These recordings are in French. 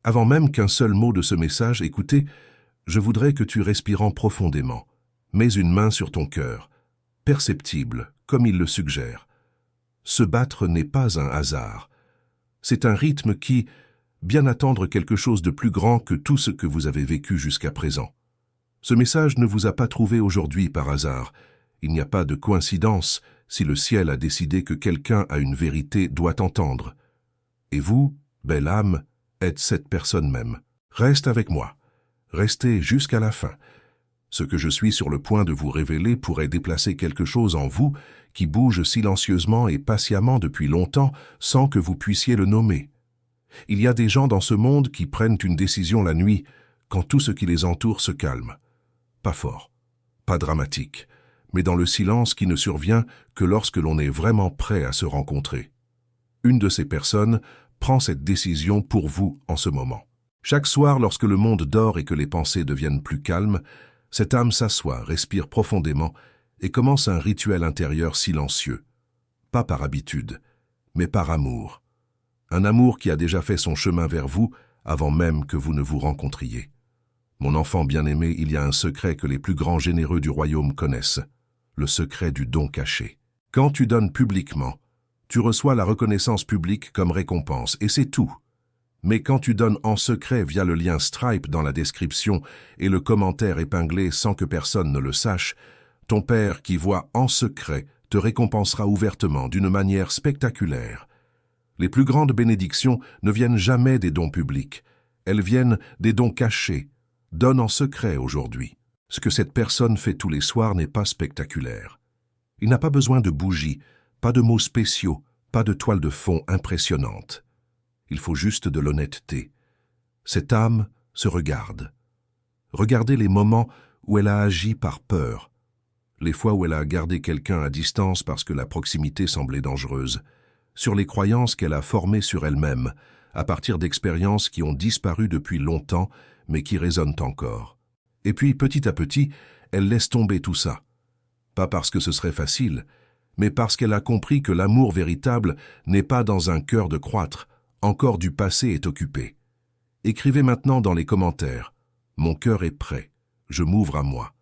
Avant même qu'un seul mot de ce message, écoutez, je voudrais que tu respirant profondément. Mets une main sur ton cœur, perceptible, comme il le suggère. Se battre n'est pas un hasard. C'est un rythme qui, bien attendre quelque chose de plus grand que tout ce que vous avez vécu jusqu'à présent. Ce message ne vous a pas trouvé aujourd'hui par hasard. Il n'y a pas de coïncidence si le ciel a décidé que quelqu'un a une vérité doit entendre. Et vous, belle âme, êtes cette personne même. Reste avec moi. Restez jusqu'à la fin. Ce que je suis sur le point de vous révéler pourrait déplacer quelque chose en vous qui bouge silencieusement et patiemment depuis longtemps sans que vous puissiez le nommer. Il y a des gens dans ce monde qui prennent une décision la nuit quand tout ce qui les entoure se calme. Pas fort, pas dramatique, mais dans le silence qui ne survient que lorsque l'on est vraiment prêt à se rencontrer. Une de ces personnes prend cette décision pour vous en ce moment. Chaque soir, lorsque le monde dort et que les pensées deviennent plus calmes, cette âme s'assoit, respire profondément et commence un rituel intérieur silencieux. Pas par habitude, mais par amour. Un amour qui a déjà fait son chemin vers vous avant même que vous ne vous rencontriez. Mon enfant bien-aimé, il y a un secret que les plus grands généreux du royaume connaissent, le secret du don caché. Quand tu donnes publiquement, tu reçois la reconnaissance publique comme récompense, et c'est tout. Mais quand tu donnes en secret via le lien Stripe dans la description et le commentaire épinglé sans que personne ne le sache, ton Père qui voit en secret te récompensera ouvertement d'une manière spectaculaire. Les plus grandes bénédictions ne viennent jamais des dons publics, elles viennent des dons cachés. Donne en secret aujourd'hui. Ce que cette personne fait tous les soirs n'est pas spectaculaire. Il n'a pas besoin de bougies, pas de mots spéciaux, pas de toile de fond impressionnante. Il faut juste de l'honnêteté. Cette âme se regarde. Regardez les moments où elle a agi par peur, les fois où elle a gardé quelqu'un à distance parce que la proximité semblait dangereuse, sur les croyances qu'elle a formées sur elle-même, à partir d'expériences qui ont disparu depuis longtemps, mais qui résonnent encore. Et puis, petit à petit, elle laisse tomber tout ça. Pas parce que ce serait facile, mais parce qu'elle a compris que l'amour véritable n'est pas dans un cœur de croître, encore du passé est occupé. Écrivez maintenant dans les commentaires « Mon cœur est prêt, je m'ouvre à moi ».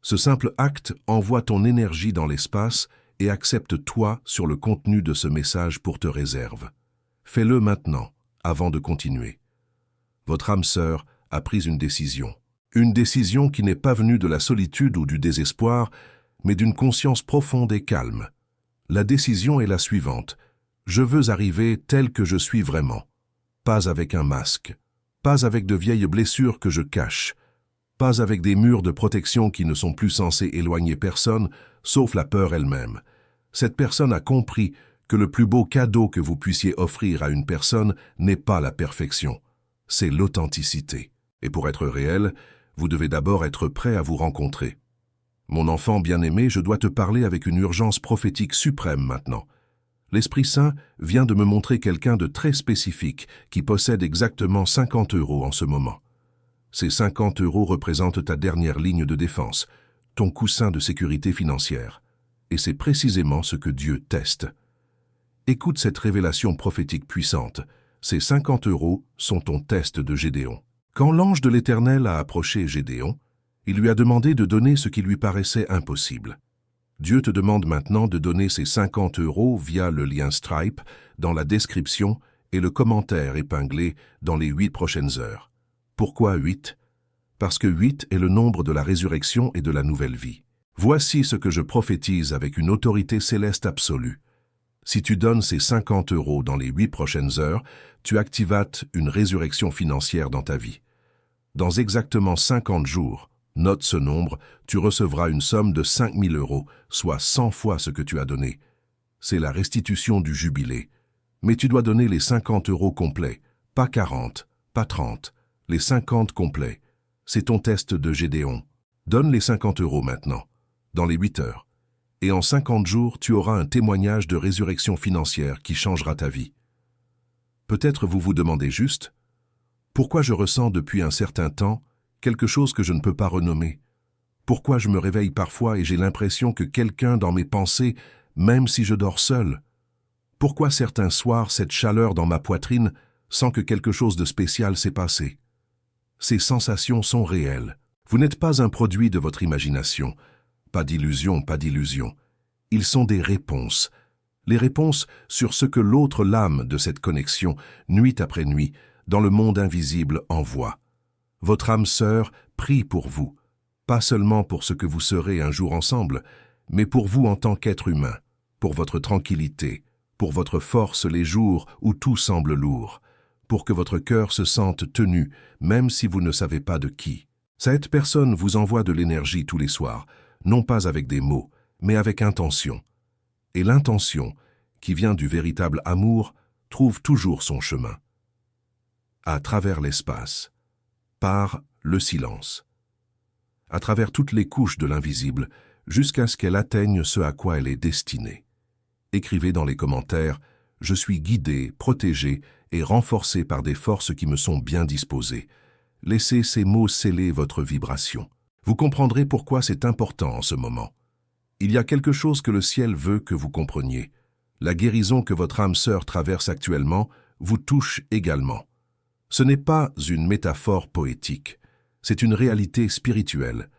Ce simple acte envoie ton énergie dans l'espace et accepte-toi sur le contenu de ce message pour te réserve. Fais-le maintenant, avant de continuer. Votre âme sœur a pris une décision qui n'est pas venue de la solitude ou du désespoir, mais d'une conscience profonde et calme. La décision est la suivante. Je veux arriver tel que je suis vraiment. Pas avec un masque, pas avec de vieilles blessures que je cache, pas avec des murs de protection qui ne sont plus censés éloigner personne, sauf la peur elle-même. Cette personne a compris que le plus beau cadeau que vous puissiez offrir à une personne n'est pas la perfection, c'est l'authenticité. Et pour être réel, vous devez d'abord être prêt à vous rencontrer. Mon enfant bien-aimé, je dois te parler avec une urgence prophétique suprême maintenant. L'Esprit Saint vient de me montrer quelqu'un de très spécifique qui possède exactement 50 € en ce moment. Ces 50 € représentent ta dernière ligne de défense, ton coussin de sécurité financière. Et c'est précisément ce que Dieu teste. Écoute cette révélation prophétique puissante. Ces 50 € sont ton test de Gédéon. Quand l'ange de l'Éternel a approché Gédéon, il lui a demandé de donner ce qui lui paraissait impossible. Dieu te demande maintenant de donner ces 50 € via le lien Stripe dans la description et le commentaire épinglé dans les 8 prochaines heures. Pourquoi 8? Parce que 8 est le nombre de la résurrection et de la nouvelle vie. Voici ce que je prophétise avec une autorité céleste absolue. Si tu donnes ces 50 € dans les 8 prochaines heures, tu activates une résurrection financière dans ta vie. Dans exactement 50 jours, note ce nombre, tu recevras une somme de 5 000 €, soit 100 fois ce que tu as donné. C'est la restitution du jubilé. Mais tu dois donner les 50 € complets, pas 40, pas 30, les 50 complets. C'est ton test de Gédéon. Donne les 50 € maintenant, dans les 8 heures. Et en 50 jours, tu auras un témoignage de résurrection financière qui changera ta vie. Peut-être vous vous demandez juste, pourquoi je ressens depuis un certain temps quelque chose que je ne peux pas renommer? Pourquoi je me réveille parfois et j'ai l'impression que quelqu'un dans mes pensées, même si je dors seul? Pourquoi certains soirs cette chaleur dans ma poitrine sans que quelque chose de spécial s'est passé. Ces sensations sont réelles. Vous n'êtes pas un produit de votre imagination. Pas d'illusion, pas d'illusion. Ils sont des réponses. Les réponses sur ce que l'autre lame de cette connexion, nuit après nuit, dans le monde invisible, envoie. Votre âme sœur prie pour vous, pas seulement pour ce que vous serez un jour ensemble, mais pour vous en tant qu'être humain, pour votre tranquillité, pour votre force les jours où tout semble lourd, pour que votre cœur se sente tenu, même si vous ne savez pas de qui. Cette personne vous envoie de l'énergie tous les soirs, non pas avec des mots, mais avec intention. Et l'intention, qui vient du véritable amour, trouve toujours son chemin. À travers l'espace, par le silence. À travers toutes les couches de l'invisible, jusqu'à ce qu'elle atteigne ce à quoi elle est destinée. Écrivez dans les commentaires « Je suis guidé, protégé et renforcé par des forces qui me sont bien disposées ». Laissez ces mots sceller votre vibration. Vous comprendrez pourquoi c'est important en ce moment. Il y a quelque chose que le ciel veut que vous compreniez. La guérison que votre âme sœur traverse actuellement vous touche également. Ce n'est pas une métaphore poétique, c'est une réalité spirituelle.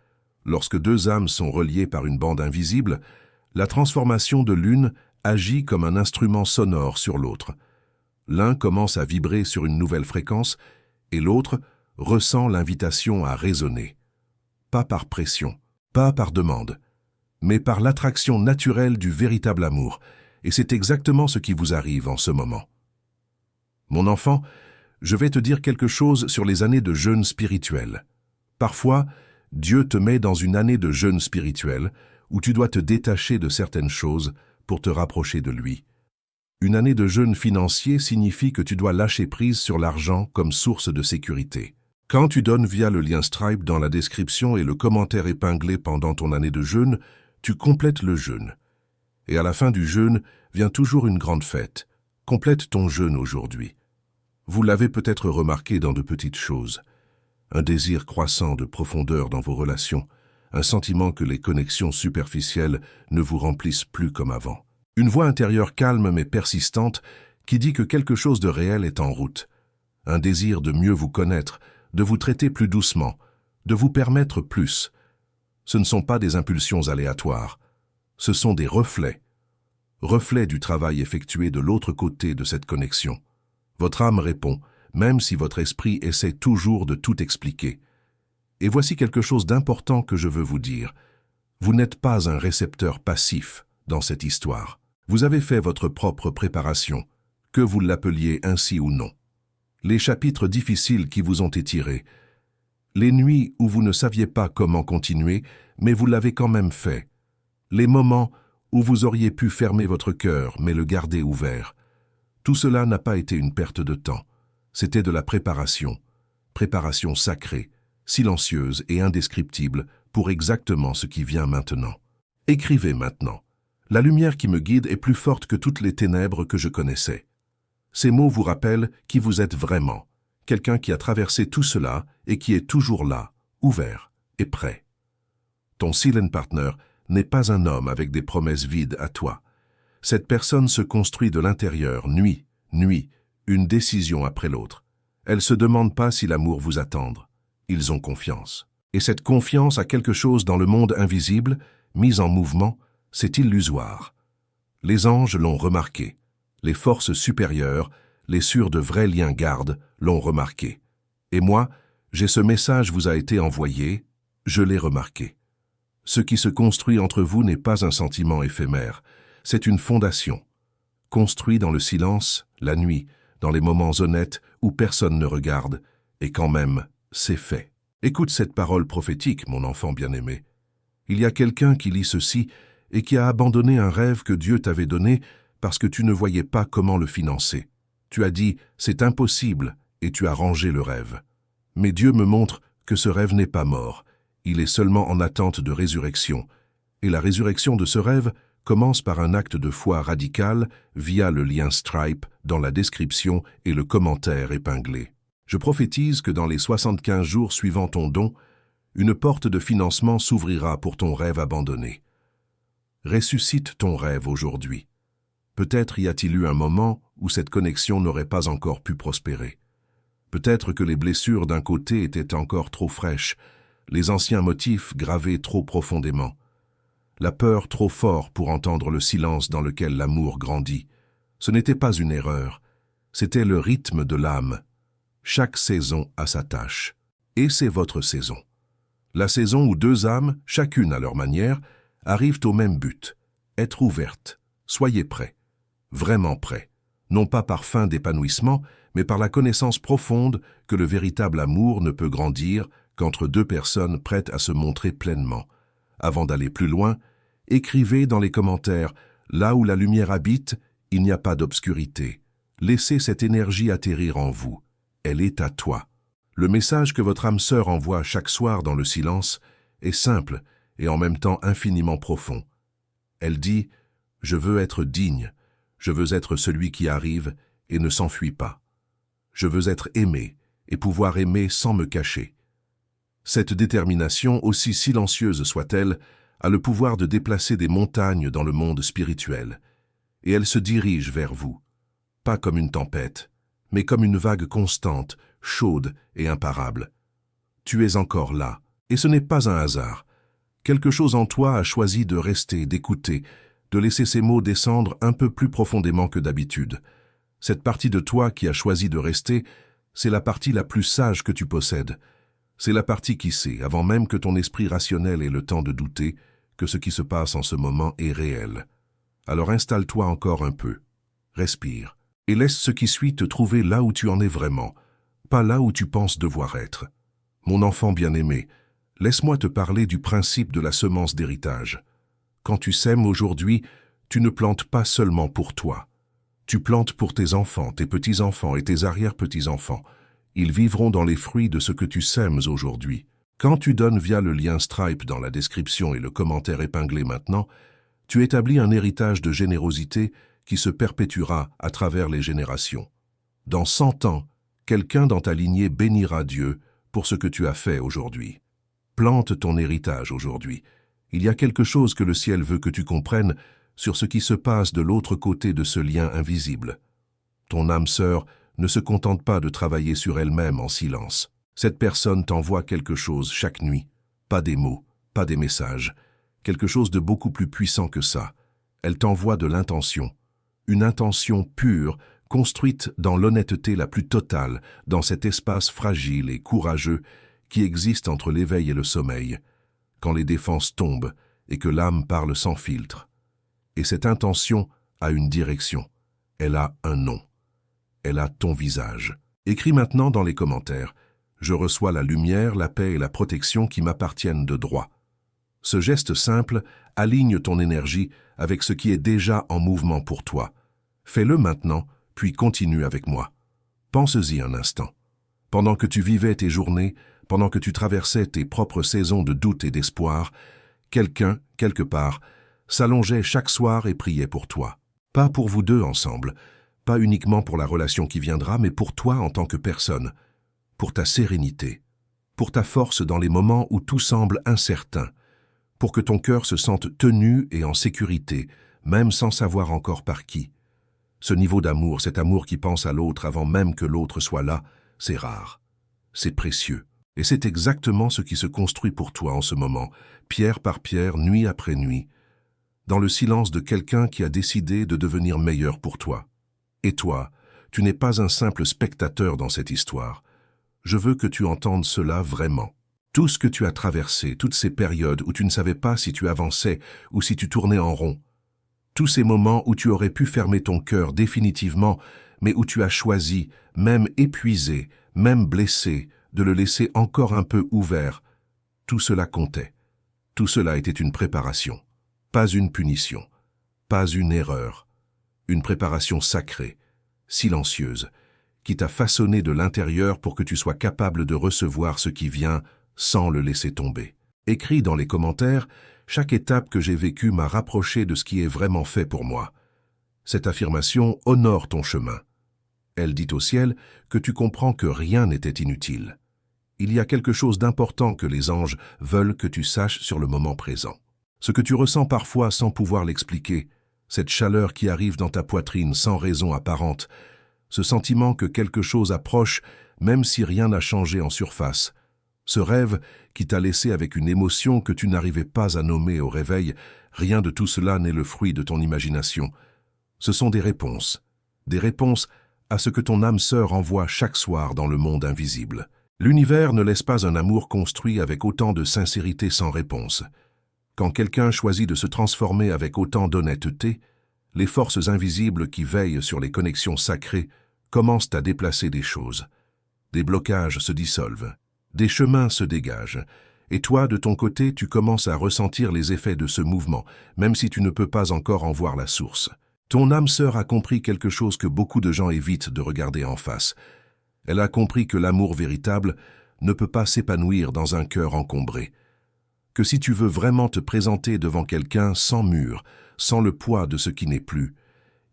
Lorsque deux âmes sont reliées par une bande invisible, la transformation de l'une agit comme un instrument sonore sur l'autre. L'un commence à vibrer sur une nouvelle fréquence et l'autre ressent l'invitation à résonner. Pas par pression, pas par demande, mais par l'attraction naturelle du véritable amour. Et c'est exactement ce qui vous arrive en ce moment. Mon enfant, je vais te dire quelque chose sur les années de jeûne spirituel. Parfois, Dieu te met dans une année de jeûne spirituel où tu dois te détacher de certaines choses pour te rapprocher de lui. Une année de jeûne financier signifie que tu dois lâcher prise sur l'argent comme source de sécurité. Quand tu donnes via le lien Stripe dans la description et le commentaire épinglé pendant ton année de jeûne, tu complètes le jeûne. Et à la fin du jeûne vient toujours une grande fête. Complète ton jeûne aujourd'hui. Vous l'avez peut-être remarqué dans de petites choses. Un désir croissant de profondeur dans vos relations, un sentiment que les connexions superficielles ne vous remplissent plus comme avant. Une voix intérieure calme mais persistante qui dit que quelque chose de réel est en route. Un désir de mieux vous connaître, de vous traiter plus doucement, de vous permettre plus. Ce ne sont pas des impulsions aléatoires, ce sont des reflets du travail effectué de l'autre côté de cette connexion. Votre âme répond, même si votre esprit essaie toujours de tout expliquer. Et voici quelque chose d'important que je veux vous dire. Vous n'êtes pas un récepteur passif dans cette histoire. Vous avez fait votre propre préparation, que vous l'appeliez ainsi ou non. Les chapitres difficiles qui vous ont étiré, les nuits où vous ne saviez pas comment continuer, mais vous l'avez quand même fait, les moments où vous auriez pu fermer votre cœur mais le garder ouvert. Tout cela n'a pas été une perte de temps, c'était de la préparation sacrée, silencieuse et indescriptible pour exactement ce qui vient maintenant. Écrivez maintenant. La lumière qui me guide est plus forte que toutes les ténèbres que je connaissais. Ces mots vous rappellent qui vous êtes vraiment, quelqu'un qui a traversé tout cela et qui est toujours là, ouvert et prêt. Ton silent partner n'est pas un homme avec des promesses vides à toi. Cette personne se construit de l'intérieur, nuit, une décision après l'autre. Elle ne se demande pas si l'amour vous attendre. Ils ont confiance. Et cette confiance a quelque chose dans le monde invisible, mise en mouvement, c'est illusoire. Les anges l'ont remarqué. Les forces supérieures, les sûrs de vrais liens gardes, l'ont remarqué. Et moi, ce message vous a été envoyé, je l'ai remarqué. Ce qui se construit entre vous n'est pas un sentiment éphémère, c'est une fondation. Construit dans le silence, la nuit, dans les moments honnêtes où personne ne regarde, et quand même, c'est fait. Écoute cette parole prophétique, mon enfant bien-aimé. Il y a quelqu'un qui lit ceci et qui a abandonné un rêve que Dieu t'avait donné parce que tu ne voyais pas comment le financer. Tu as dit « c'est impossible » et tu as rangé le rêve. Mais Dieu me montre que ce rêve n'est pas mort, il est seulement en attente de résurrection. Et la résurrection de ce rêve commence par un acte de foi radical via le lien Stripe dans la description et le commentaire épinglé. Je prophétise que dans les 75 jours suivant ton don, une porte de financement s'ouvrira pour ton rêve abandonné. Ressuscite ton rêve aujourd'hui. Peut-être y a-t-il eu un moment où cette connexion n'aurait pas encore pu prospérer. Peut-être que les blessures d'un côté étaient encore trop fraîches, les anciens motifs gravés trop profondément, la peur trop fort pour entendre le silence dans lequel l'amour grandit. Ce n'était pas une erreur, c'était le rythme de l'âme. Chaque saison a sa tâche. Et c'est votre saison. La saison où deux âmes, chacune à leur manière, arrivent au même but, être ouvertes. Soyez prêts, vraiment prêts, non pas par fin d'épanouissement, mais par la connaissance profonde que le véritable amour ne peut grandir qu'entre deux personnes prêtes à se montrer pleinement. Avant d'aller plus loin, écrivez dans les commentaires, là où la lumière habite, il n'y a pas d'obscurité. Laissez cette énergie atterrir en vous. Elle est à toi. Le message que votre âme sœur envoie chaque soir dans le silence est simple et en même temps infiniment profond. Elle dit « Je veux être digne, je veux être celui qui arrive et ne s'enfuit pas. Je veux être aimé et pouvoir aimer sans me cacher. » Cette détermination, aussi silencieuse soit-elle, a le pouvoir de déplacer des montagnes dans le monde spirituel. Et elle se dirige vers vous, pas comme une tempête, mais comme une vague constante, chaude et imparable. Tu es encore là, et ce n'est pas un hasard. Quelque chose en toi a choisi de rester, d'écouter, de laisser ces mots descendre un peu plus profondément que d'habitude. Cette partie de toi qui a choisi de rester, c'est la partie la plus sage que tu possèdes. C'est la partie qui sait, avant même que ton esprit rationnel ait le temps de douter, que ce qui se passe en ce moment est réel. Alors installe-toi encore un peu, respire, et laisse ce qui suit te trouver là où tu en es vraiment, pas là où tu penses devoir être. Mon enfant bien-aimé, laisse-moi te parler du principe de la semence d'héritage. Quand tu sèmes aujourd'hui, tu ne plantes pas seulement pour toi. Tu plantes pour tes enfants, tes petits-enfants et tes arrière-petits-enfants. Ils vivront dans les fruits de ce que tu sèmes aujourd'hui. Quand tu donnes via le lien Stripe dans la description et le commentaire épinglé maintenant, tu établis un héritage de générosité qui se perpétuera à travers les générations. Dans 100 ans, quelqu'un dans ta lignée bénira Dieu pour ce que tu as fait aujourd'hui. Plante ton héritage aujourd'hui. Il y a quelque chose que le ciel veut que tu comprennes sur ce qui se passe de l'autre côté de ce lien invisible. Ton âme sœur ne se contente pas de travailler sur elle-même en silence. Cette personne t'envoie quelque chose chaque nuit, pas des mots, pas des messages, quelque chose de beaucoup plus puissant que ça. Elle t'envoie de l'intention, une intention pure, construite dans l'honnêteté la plus totale, dans cet espace fragile et courageux qui existe entre l'éveil et le sommeil, quand les défenses tombent et que l'âme parle sans filtre. Et cette intention a une direction, elle a un nom, elle a ton visage. Écris maintenant dans les commentaires « Je reçois la lumière, la paix et la protection qui m'appartiennent de droit ». Ce geste simple aligne ton énergie avec ce qui est déjà en mouvement pour toi. Fais-le maintenant, puis continue avec moi. Pense-y un instant. Pendant que tu vivais tes journées, pendant que tu traversais tes propres saisons de doute et d'espoir, quelqu'un, quelque part, s'allongeait chaque soir et priait pour toi. Pas pour vous deux ensemble, pas uniquement pour la relation qui viendra, mais pour toi en tant que personne, pour ta sérénité, pour ta force dans les moments où tout semble incertain, pour que ton cœur se sente tenu et en sécurité, même sans savoir encore par qui. Ce niveau d'amour, cet amour qui pense à l'autre avant même que l'autre soit là, c'est rare, c'est précieux. Et c'est exactement ce qui se construit pour toi en ce moment, pierre par pierre, nuit après nuit, dans le silence de quelqu'un qui a décidé de devenir meilleur pour toi. Et toi, tu n'es pas un simple spectateur dans cette histoire. Je veux que tu entendes cela vraiment. Tout ce que tu as traversé, toutes ces périodes où tu ne savais pas si tu avançais ou si tu tournais en rond, tous ces moments où tu aurais pu fermer ton cœur définitivement, mais où tu as choisi, même épuisé, même blessé, de le laisser encore un peu ouvert, tout cela comptait. Tout cela était une préparation, pas une punition, pas une erreur, une préparation sacrée, silencieuse, qui t'a façonné de l'intérieur pour que tu sois capable de recevoir ce qui vient sans le laisser tomber. Écris dans les commentaires, chaque étape que j'ai vécue m'a rapproché de ce qui est vraiment fait pour moi. Cette affirmation honore ton chemin. Elle dit au ciel que tu comprends que rien n'était inutile. Il y a quelque chose d'important que les anges veulent que tu saches sur le moment présent. Ce que tu ressens parfois sans pouvoir l'expliquer, cette chaleur qui arrive dans ta poitrine sans raison apparente, ce sentiment que quelque chose approche même si rien n'a changé en surface, ce rêve qui t'a laissé avec une émotion que tu n'arrivais pas à nommer au réveil, rien de tout cela n'est le fruit de ton imagination. Ce sont des réponses à ce que ton âme sœur envoie chaque soir dans le monde invisible. L'univers ne laisse pas un amour construit avec autant de sincérité sans réponse. Quand quelqu'un choisit de se transformer avec autant d'honnêteté, les forces invisibles qui veillent sur les connexions sacrées commencent à déplacer des choses. Des blocages se dissolvent, des chemins se dégagent, et toi, de ton côté, tu commences à ressentir les effets de ce mouvement, même si tu ne peux pas encore en voir la source. Ton âme sœur a compris quelque chose que beaucoup de gens évitent de regarder en face. Elle a compris que l'amour véritable ne peut pas s'épanouir dans un cœur encombré. Que si tu veux vraiment te présenter devant quelqu'un sans mur, sans le poids de ce qui n'est plus,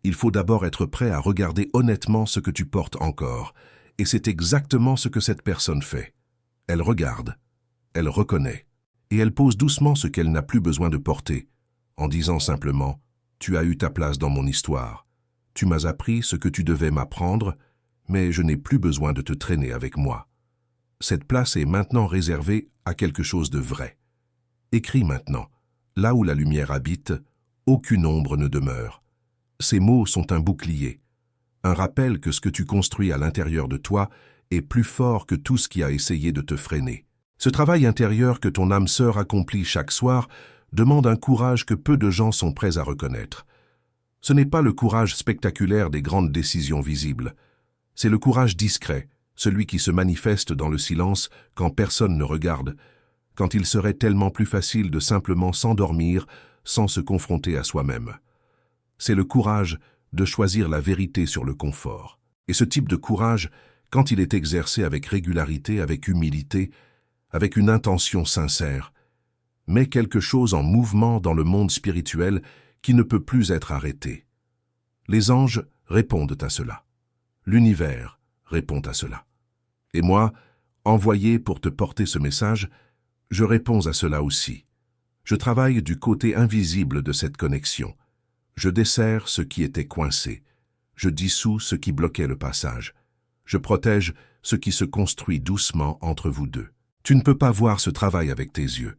il faut d'abord être prêt à regarder honnêtement ce que tu portes encore. Et c'est exactement ce que cette personne fait. Elle regarde, elle reconnaît, et elle pose doucement ce qu'elle n'a plus besoin de porter, en disant simplement « Tu as eu ta place dans mon histoire. Tu m'as appris ce que tu devais m'apprendre, mais je n'ai plus besoin de te traîner avec moi. Cette place est maintenant réservée à quelque chose de vrai. Écris maintenant. Là où la lumière habite, aucune ombre ne demeure. » Ces mots sont un bouclier, un rappel que ce que tu construis à l'intérieur de toi est plus fort que tout ce qui a essayé de te freiner. Ce travail intérieur que ton âme sœur accomplit chaque soir demande un courage que peu de gens sont prêts à reconnaître. Ce n'est pas le courage spectaculaire des grandes décisions visibles. C'est le courage discret, celui qui se manifeste dans le silence quand personne ne regarde, quand il serait tellement plus facile de simplement s'endormir sans se confronter à soi-même. C'est le courage de choisir la vérité sur le confort. Et ce type de courage, quand il est exercé avec régularité, avec humilité, avec une intention sincère, met quelque chose en mouvement dans le monde spirituel qui ne peut plus être arrêté. Les anges répondent à cela. L'univers répond à cela. Et moi, envoyé pour te porter ce message, je réponds à cela aussi. Je travaille du côté invisible de cette connexion. Je desserre ce qui était coincé. Je dissous ce qui bloquait le passage. Je protège ce qui se construit doucement entre vous deux. Tu ne peux pas voir ce travail avec tes yeux.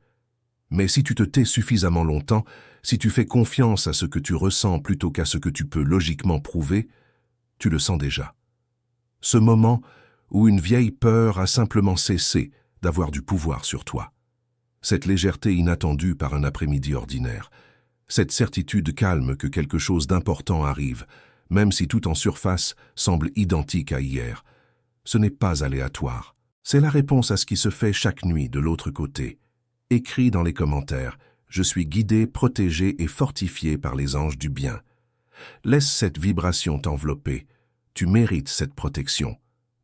Mais si tu te tais suffisamment longtemps, si tu fais confiance à ce que tu ressens plutôt qu'à ce que tu peux logiquement prouver, tu le sens déjà. Ce moment où une vieille peur a simplement cessé d'avoir du pouvoir sur toi. Cette légèreté inattendue par un après-midi ordinaire. Cette certitude calme que quelque chose d'important arrive, même si tout en surface semble identique à hier. Ce n'est pas aléatoire. C'est la réponse à ce qui se fait chaque nuit de l'autre côté. Écris dans les commentaires « Je suis guidé, protégé et fortifié par les anges du bien ». Laisse cette vibration t'envelopper. Tu mérites cette protection.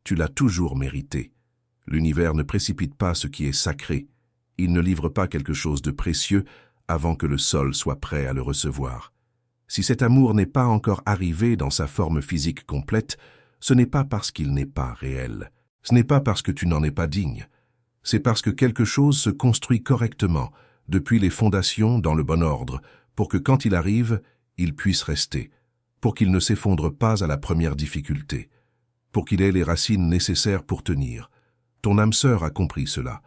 Tu l'as toujours méritée. L'univers ne précipite pas ce qui est sacré. Il ne livre pas quelque chose de précieux avant que le sol soit prêt à le recevoir. Si cet amour n'est pas encore arrivé dans sa forme physique complète, ce n'est pas parce qu'il n'est pas réel. Ce n'est pas parce que tu n'en es pas digne. C'est parce que quelque chose se construit correctement, depuis les fondations dans le bon ordre, pour que quand il arrive, il puisse rester, pour qu'il ne s'effondre pas à la première difficulté, pour qu'il ait les racines nécessaires pour tenir. Ton âme sœur a compris cela.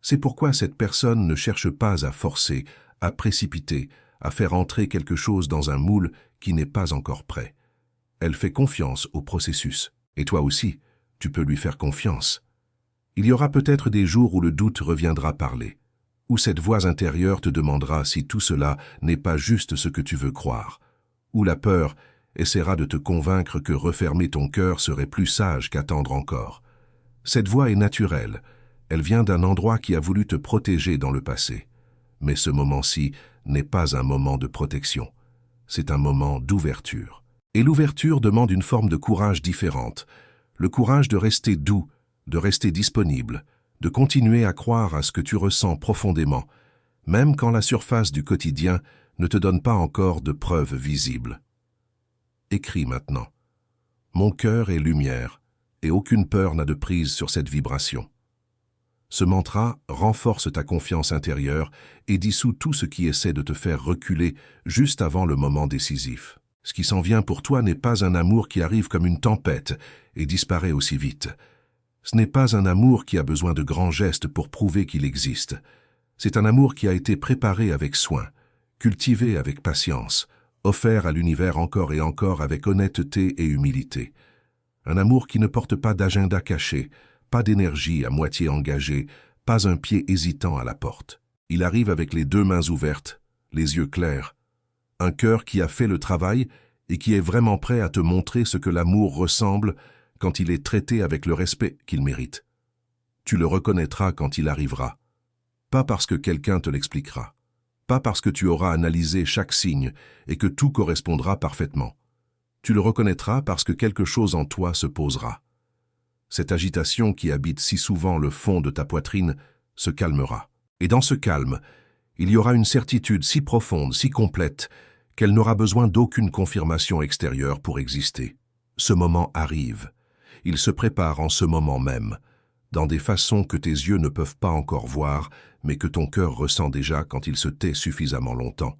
C'est pourquoi cette personne ne cherche pas à forcer, à précipiter, à faire entrer quelque chose dans un moule qui n'est pas encore prêt. Elle fait confiance au processus. Et toi aussi, tu peux lui faire confiance. Il y aura peut-être des jours où le doute reviendra parler, où cette voix intérieure te demandera si tout cela n'est pas juste ce que tu veux croire, où la peur essaiera de te convaincre que refermer ton cœur serait plus sage qu'attendre encore. Cette voix est naturelle, elle vient d'un endroit qui a voulu te protéger dans le passé. Mais ce moment-ci n'est pas un moment de protection, c'est un moment d'ouverture. Et l'ouverture demande une forme de courage différente, le courage de rester doux, de rester disponible, de continuer à croire à ce que tu ressens profondément, même quand la surface du quotidien ne te donne pas encore de preuves visibles. Écris maintenant. Mon cœur est lumière, et aucune peur n'a de prise sur cette vibration. Ce mantra renforce ta confiance intérieure et dissout tout ce qui essaie de te faire reculer juste avant le moment décisif. Ce qui s'en vient pour toi n'est pas un amour qui arrive comme une tempête et disparaît aussi vite. Ce n'est pas un amour qui a besoin de grands gestes pour prouver qu'il existe. C'est un amour qui a été préparé avec soin, cultivé avec patience, offert à l'univers encore et encore avec honnêteté et humilité. Un amour qui ne porte pas d'agenda caché, pas d'énergie à moitié engagée, pas un pied hésitant à la porte. Il arrive avec les deux mains ouvertes, les yeux clairs, un cœur qui a fait le travail et qui est vraiment prêt à te montrer ce que l'amour ressemble quand il est traité avec le respect qu'il mérite. Tu le reconnaîtras quand il arrivera, pas parce que quelqu'un te l'expliquera, pas parce que tu auras analysé chaque signe et que tout correspondra parfaitement. Tu le reconnaîtras parce que quelque chose en toi se posera. Cette agitation qui habite si souvent le fond de ta poitrine se calmera. Et dans ce calme, il y aura une certitude si profonde, si complète, qu'elle n'aura besoin d'aucune confirmation extérieure pour exister. Ce moment arrive. Il se prépare en ce moment même, dans des façons que tes yeux ne peuvent pas encore voir, mais que ton cœur ressent déjà quand il se tait suffisamment longtemps.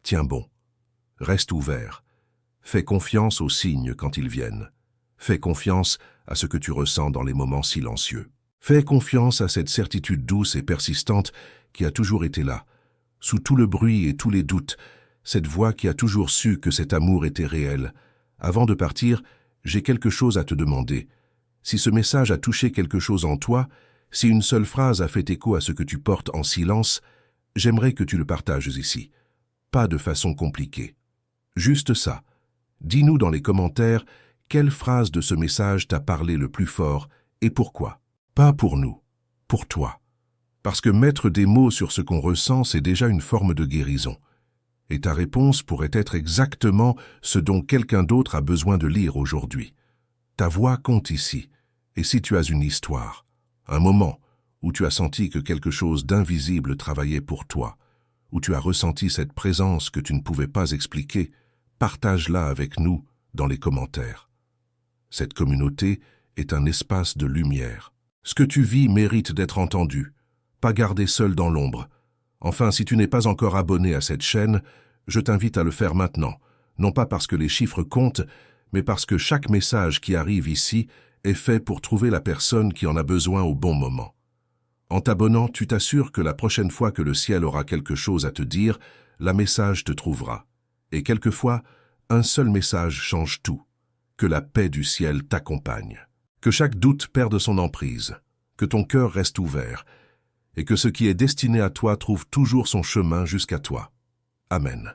Tiens bon. Reste ouvert. Fais confiance aux signes quand ils viennent. Fais confiance à ce que tu ressens dans les moments silencieux. Fais confiance à cette certitude douce et persistante qui a toujours été là, sous tout le bruit et tous les doutes, cette voix qui a toujours su que cet amour était réel. Avant de partir, j'ai quelque chose à te demander. Si ce message a touché quelque chose en toi, si une seule phrase a fait écho à ce que tu portes en silence, j'aimerais que tu le partages ici. Pas de façon compliquée. Juste ça. Dis-nous dans les commentaires quelle phrase de ce message t'a parlé le plus fort et pourquoi. Pas pour nous, pour toi. Parce que mettre des mots sur ce qu'on ressent, c'est déjà une forme de guérison. Et ta réponse pourrait être exactement ce dont quelqu'un d'autre a besoin de lire aujourd'hui. Ta voix compte ici. Et si tu as une histoire, un moment où tu as senti que quelque chose d'invisible travaillait pour toi, où tu as ressenti cette présence que tu ne pouvais pas expliquer, partage-la avec nous dans les commentaires. Cette communauté est un espace de lumière. Ce que tu vis mérite d'être entendu, pas gardé seul dans l'ombre. Enfin, si tu n'es pas encore abonné à cette chaîne, je t'invite à le faire maintenant, non pas parce que les chiffres comptent, mais parce que chaque message qui arrive ici est fait pour trouver la personne qui en a besoin au bon moment. En t'abonnant, tu t'assures que la prochaine fois que le ciel aura quelque chose à te dire, la message te trouvera. Et quelquefois, un seul message change tout. Que la paix du ciel t'accompagne. Que chaque doute perde son emprise. Que ton cœur reste ouvert. Et que ce qui est destiné à toi trouve toujours son chemin jusqu'à toi. Amen.